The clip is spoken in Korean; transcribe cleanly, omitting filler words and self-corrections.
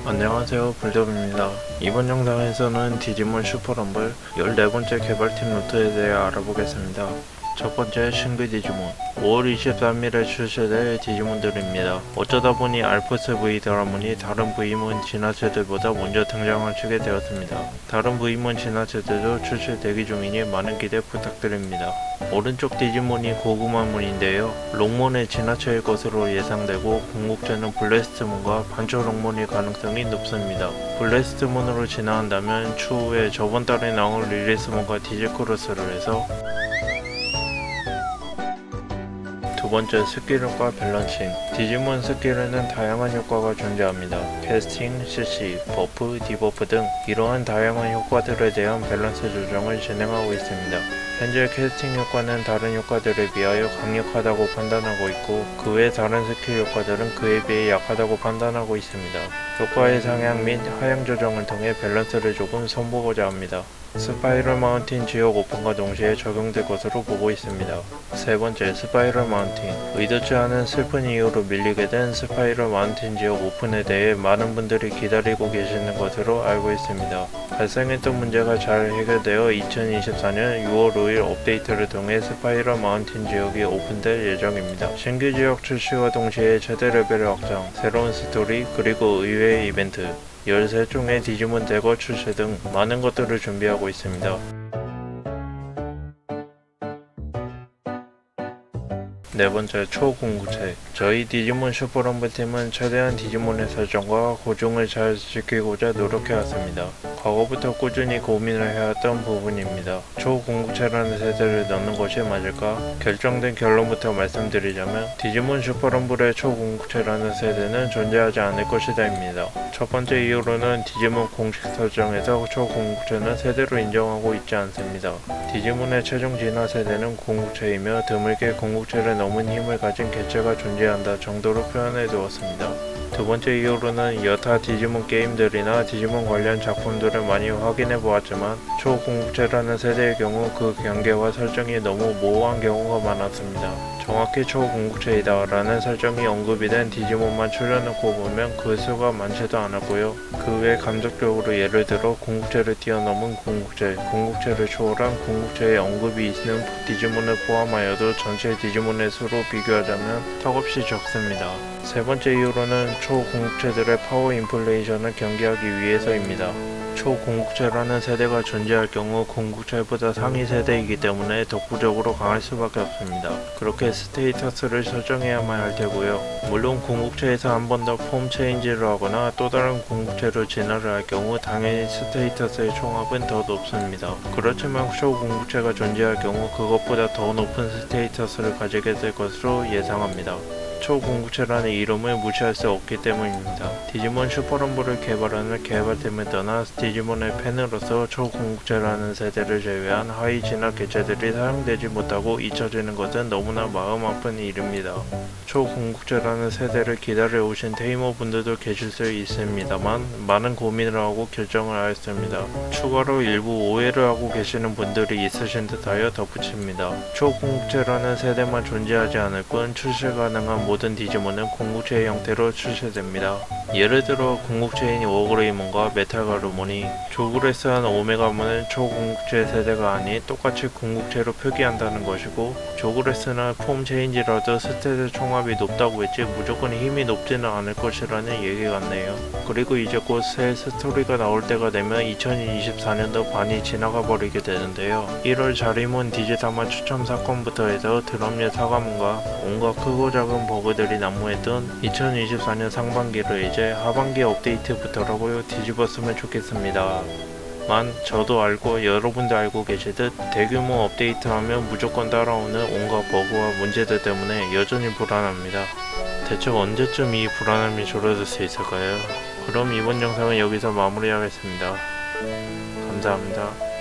안녕하세요, 불더입니다. 이번 영상에서는 디지몬 슈퍼럼블 14번째 개발팀 루트에 대해 알아보겠습니다. 첫 번째, 신규 디지몬. 5월 23일에 출시될 디지몬들입니다. 어쩌다 보니 알프스 V 드라몬이 다른 V몬 진화체들보다 먼저 등장하게 되었습니다. 다른 V몬 진화체들도 출시 대기 중이니 많은 기대 부탁드립니다. 오른쪽 디지몬이 고구마몬인데요. 롱몬의 진화체일 것으로 예상되고 궁극체는 블래스트몬과 반초 롱몬일 가능성이 높습니다. 블래스트몬으로 진화한다면 추후에 저번 달에 나온 리리스몬과 디지크로스를 해서 두 번째, 스킬과 밸런싱. 디지몬 스킬에는 다양한 효과가 존재합니다. 캐스팅, CC, 버프, 디버프 등 이러한 다양한 효과들에 대한 밸런스 조정을 진행하고 있습니다. 현재 캐스팅 효과는 다른 효과들에 비하여 강력하다고 판단하고 있고, 그 외 다른 스킬 효과들은 그에 비해 약하다고 판단하고 있습니다. 효과의 상향 및 하향 조정을 통해 밸런스를 조금 선보고자 합니다. 스파이럴 마운틴 지역 오픈과 동시에 적용될 것으로 보고 있습니다. 세 번째, 스파이럴 마운틴. 의도치 않은 슬픈 이유로 밀리게 된 스파이럴 마운틴 지역 오픈에 대해 많은 분들이 기다리고 계시는 것으로 알고 있습니다. 발생했던 문제가 잘 해결되어 2024년 6월 5일 업데이트를 통해 스파이럴 마운틴 지역이 오픈될 예정입니다. 신규 지역 출시와 동시에 최대 레벨 확장, 새로운 스토리, 그리고 의외의 이벤트, 13종의 디지몬 대거 출시 등 많은 것들을 준비하고 있습니다. 네 번째, 초궁극체. 저희 디지몬 슈퍼럼블 팀은 최대한 디지몬의 설정과 고증을 잘 지키고자 노력해왔습니다. 과거부터 꾸준히 고민을 해왔던 부분입니다. 초궁극체라는 세대를 넣는 것이 맞을까? 결정된 결론부터 말씀드리자면 디지몬 슈퍼럼블의 초궁극체라는 세대는 존재하지 않을 것이다입니다. 첫 번째 이유로는 디지몬 공식 설정에서 초궁극체는 세대로 인정하고 있지 않습니다. 디지몬의 최종 진화 세대는 궁극체이며 드물게 궁극체를 넘은 힘을 가진 개체가 존재한다 정도로 표현해 두었습니다. 두 번째 이유로는 여타 디지몬 게임들이나 디지몬 관련 작품들을 많이 확인해 보았지만 초궁극체라는 세대의 경우 그 경계와 설정이 너무 모호한 경우가 많았습니다. 정확히 초궁극체이다 라는 설정이 언급이 된 디지몬만 추려놓고 보면 그 수가 많지도 않았고요. 그 외 감적적으로 예를 들어 궁극체를 뛰어넘은 궁극체, 궁극체를 초월한 궁극체의 언급이 있는 디지몬을 포함하여도 전체 디지몬의 수로 비교하자면 턱없이 적습니다. 세 번째 이유로는 초궁극체들의 파워 인플레이션을 경계하기 위해서입니다. 초궁극체라는 세대가 존재할 경우 궁극체보다 상위 세대이기 때문에 독보적으로 강할 수밖에 없습니다. 그렇게 스테이터스를 설정해야만 할 테고요. 물론 궁극체에서 한 번 더 폼 체인지를 하거나 또 다른 궁극체로 진화를 할 경우 당연히 스테이터스의 총합은 더 높습니다. 그렇지만 초궁극체가 존재할 경우 그것보다 더 높은 스테이터스를 가지게 될 것으로 예상합니다. 초궁극체라는 이름을 무시할 수 없기 때문입니다. 디지몬 슈퍼럼블을 개발하는 개발팀을 떠나 디지몬의 팬으로서 초궁극체라는 세대를 제외한 하위 진화 개체들이 사용되지 못하고 잊혀지는 것은 너무나 마음 아픈 일입니다. 초궁극체라는 세대를 기다려 오신 테이머 분들도 계실 수 있습니다만 많은 고민을 하고 결정을 하였습니다. 추가로 일부 오해를 하고 계시는 분들이 있으신 듯하여 덧붙입니다. 초궁극체라는 세대만 존재하지 않을 뿐 출시 가능한 모든 디지몬은 궁극체의 형태로 출시됩니다. 예를 들어 궁극체인 워그레이몬과 메탈가루몬이 조그레스한 오메가몬은 초궁극체 세대가 아닌 똑같이 궁극체로 표기한다는 것이고, 조그레스나 폼 체인지라도 스탯의 총합이 높다고 했지 무조건 힘이 높지는 않을 것이라는 얘기 같네요. 그리고 이제 곧 새 스토리가 나올 때가 되면 2024년도 반이 지나가 버리게 되는데요. 1월 자리몬 디지타마 추첨 사건부터 해서 드럼류 사과문과 온갖 크고 작은 버그들이 난무했던 2024년 상반기를 이제 하반기 업데이트부터라고 뒤집었으면 좋겠습니다. 만 저도 알고 여러분도 알고 계시듯 대규모 업데이트하면 무조건 따라오는 온갖 버그와 문제들 때문에 여전히 불안합니다. 대체 언제쯤 이 불안함이 줄어들 수 있을까요? 그럼 이번 영상은 여기서 마무리하겠습니다. 감사합니다.